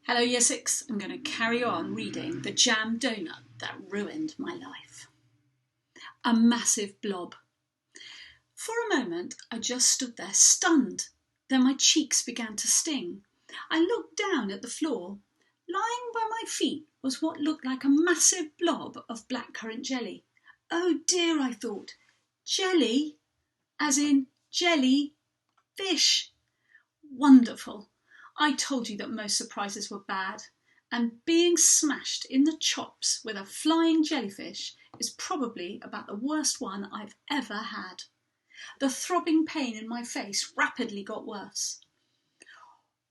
Hello Year 6, I'm going to carry on reading The Jam Donut That Ruined My Life. A massive blob. For a moment I just stood there stunned, then my cheeks began to sting. I looked down at the floor. Lying by my feet was what looked like a massive blob of blackcurrant jelly. Oh dear, I thought. Jelly? As in jelly fish. Wonderful. I told you that most surprises were bad, and being smashed in the chops with a flying jellyfish is probably about the worst one I've ever had. The throbbing pain in my face rapidly got worse.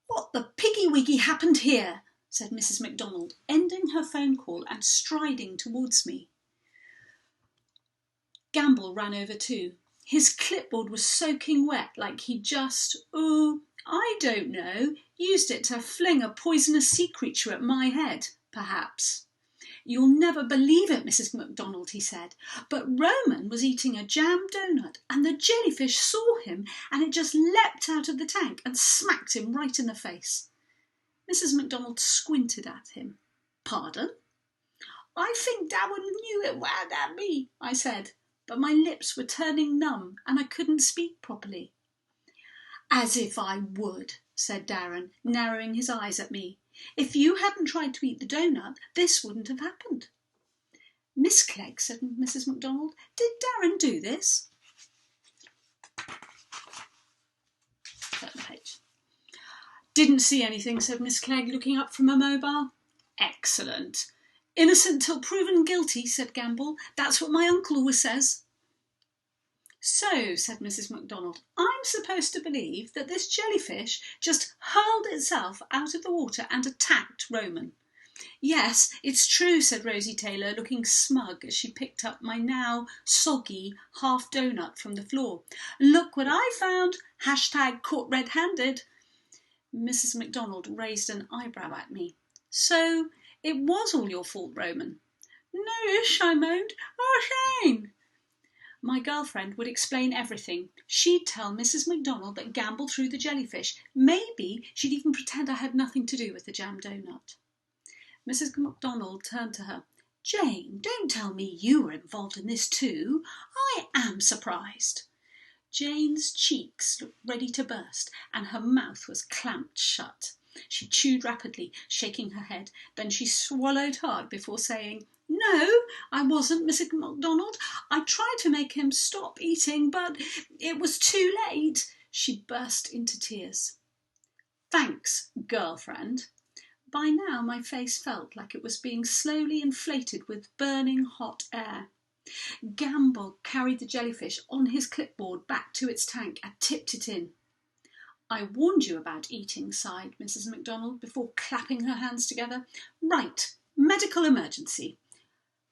"What the piggy-wiggy happened here?" said Mrs. McDonald, ending her phone call and striding towards me. Gamble ran over too. His clipboard was soaking wet, like he just, I don't know, used it to fling a poisonous sea creature at my head, perhaps. "You'll never believe it, Mrs. McDonald," he said, "but Roman was eating a jam donut and the jellyfish saw him and it just leapt out of the tank and smacked him right in the face." Mrs. McDonald squinted at him. "Pardon?" "I think Darren knew it would at me," I said, but my lips were turning numb and I couldn't speak properly. "As if I would," said Darren, narrowing his eyes at me. "If you hadn't tried to eat the donut, this wouldn't have happened." "Miss Clegg," said Mrs. McDonald, "did Darren do this?" Turn the page. "Didn't see anything," said Miss Clegg, looking up from her mobile. "Excellent. Innocent till proven guilty," said Gamble. "That's what my uncle always says." "So," said Mrs. McDonald, "I'm supposed to believe that this jellyfish just hurled itself out of the water and attacked Roman." "Yes, it's true," said Rosie Taylor, looking smug as she picked up my now soggy half donut from the floor. "Look what I found! Hashtag caught red-handed." Mrs. McDonald raised an eyebrow at me. "So it was all your fault, Roman?" "No-ish," I moaned. "Oh, Shane!" My girlfriend would explain everything. She'd tell Mrs. McDonald that Gamble threw the jellyfish. Maybe she'd even pretend I had nothing to do with the jam donut. Mrs. McDonald turned to her. "Jane, don't tell me you were involved in this too. I am surprised." Jane's cheeks looked ready to burst and her mouth was clamped shut. She chewed rapidly, shaking her head. Then she swallowed hard before saying, "No, I wasn't, Mrs. McDonald. I tried to make him stop eating, but it was too late." She burst into tears. "Thanks, girlfriend." By now my face felt like it was being slowly inflated with burning hot air. Gamble carried the jellyfish on his clipboard back to its tank and tipped it in. "I warned you about eating," sighed Mrs. McDonald before clapping her hands together. "Right, medical emergency.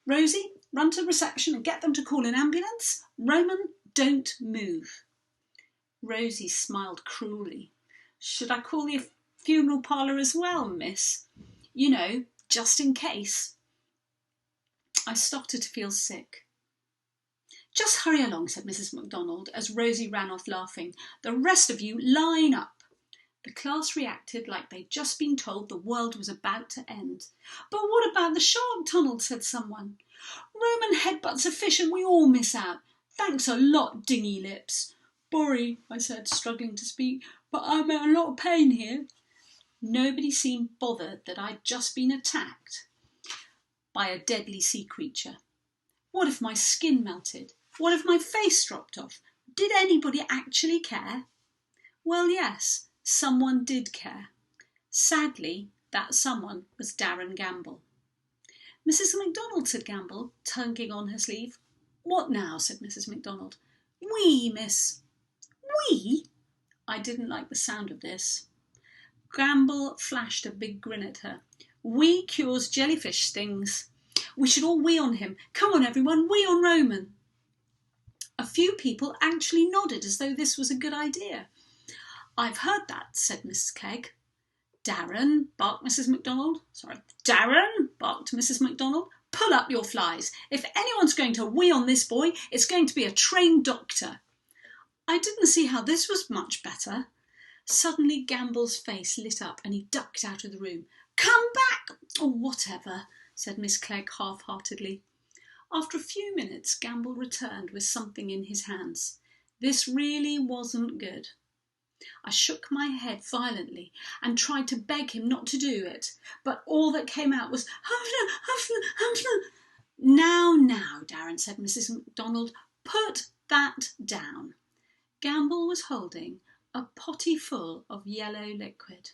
Rosie, run to reception and get them to call an ambulance. Roman, don't move." Rosie smiled cruelly. "Should I call the funeral parlour as well, miss? You know, just in case." I started to feel sick. "Just hurry along," said Mrs. McDonald as Rosie ran off laughing. "The rest of you line up." The class reacted like they'd just been told the world was about to end. "But what about the shark tunnel?" said someone. "Roman headbutts a fish and we all miss out. Thanks a lot, dingy lips." "Sorry," I said, struggling to speak, "but I'm in a lot of pain here." Nobody seemed bothered that I'd just been attacked by a deadly sea creature. What if my skin melted? What if my face dropped off? Did anybody actually care? Well, yes, someone did care. Sadly, that someone was Darren Gamble. "Mrs. McDonald," said Gamble, tugging on her sleeve. "What now?" said Mrs. McDonald. "We, miss." "We?" I didn't like the sound of this. Gamble flashed a big grin at her. "We cures jellyfish stings. We should all wee on him. Come on, everyone, wee on Roman." A few people actually nodded as though this was a good idea. "I've heard that," said Mrs. Clegg. "Darren," barked Mrs. McDonald. "Darren," barked Mrs. McDonald. "Pull up your flies. If anyone's going to wee on this boy, it's going to be a trained doctor." I didn't see how this was much better. Suddenly Gamble's face lit up and he ducked out of the room. Come back! Or whatever, said Miss Clegg half-heartedly. After a few minutes, Gamble returned with something in his hands. This really wasn't good. I shook my head violently and tried to beg him not to do it, but all that came out was "Huffner, Huffner, Huffner." Now, Darren, said Mrs. MacDonald, put that down. Gamble was holding a potty full of yellow liquid.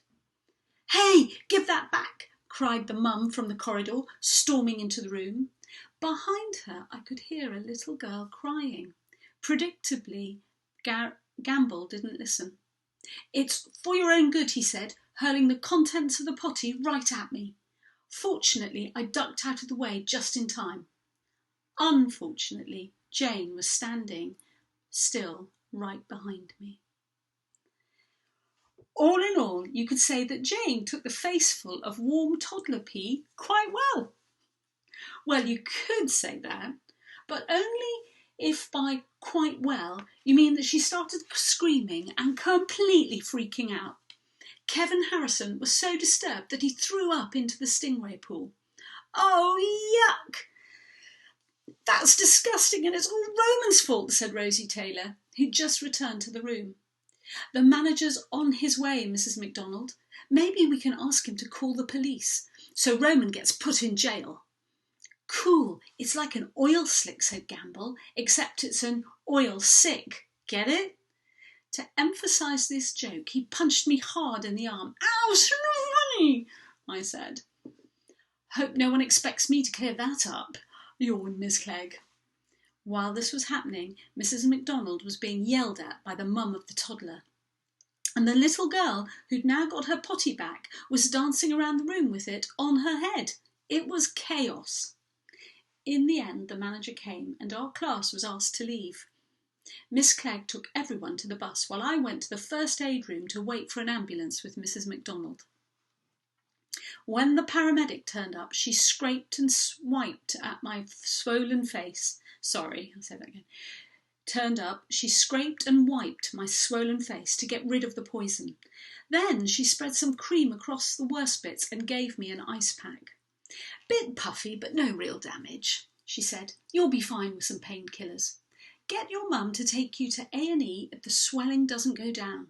Hey, give that back, cried the mum from the corridor, storming into the room. Behind her I could hear a little girl crying. Predictably, Gamble didn't listen. It's for your own good, he said, hurling the contents of the potty right at me. Fortunately, I ducked out of the way just in time. Unfortunately, Jane was standing still right behind me. All in all, you could say that Jane took the faceful of warm toddler pee quite well. Well, you could say that, but only if by quite well you mean that she started screaming and completely freaking out. Kevin Harrison was so disturbed that he threw up into the stingray pool. Oh, yuck! That's disgusting, and it's all Roman's fault, said Rosie Taylor, who'd just returned to the room. The manager's on his way, Mrs. MacDonald. Maybe we can ask him to call the police, so Roman gets put in jail. Cool, it's like an oil slick, said Gamble, except it's an oil sick. Get it? To emphasise this joke, he punched me hard in the arm. Ow, so funny, I said. Hope no one expects me to clear that up, yawned Miss Clegg. While this was happening, Mrs. MacDonald was being yelled at by the mum of the toddler. And the little girl, who'd now got her potty back, was dancing around the room with it on her head. It was chaos. In the end, the manager came and our class was asked to leave. Miss Clegg took everyone to the bus while I went to the first aid room to wait for an ambulance with Mrs. MacDonald. When the paramedic turned up, she scraped and swiped at my swollen face. Sorry, I'll say that again. She scraped and wiped my swollen face to get rid of the poison. Then she spread some cream across the worst bits and gave me an ice pack. Bit puffy, but no real damage, she said. You'll be fine with some painkillers. Get your mum to take you to A&E if the swelling doesn't go down.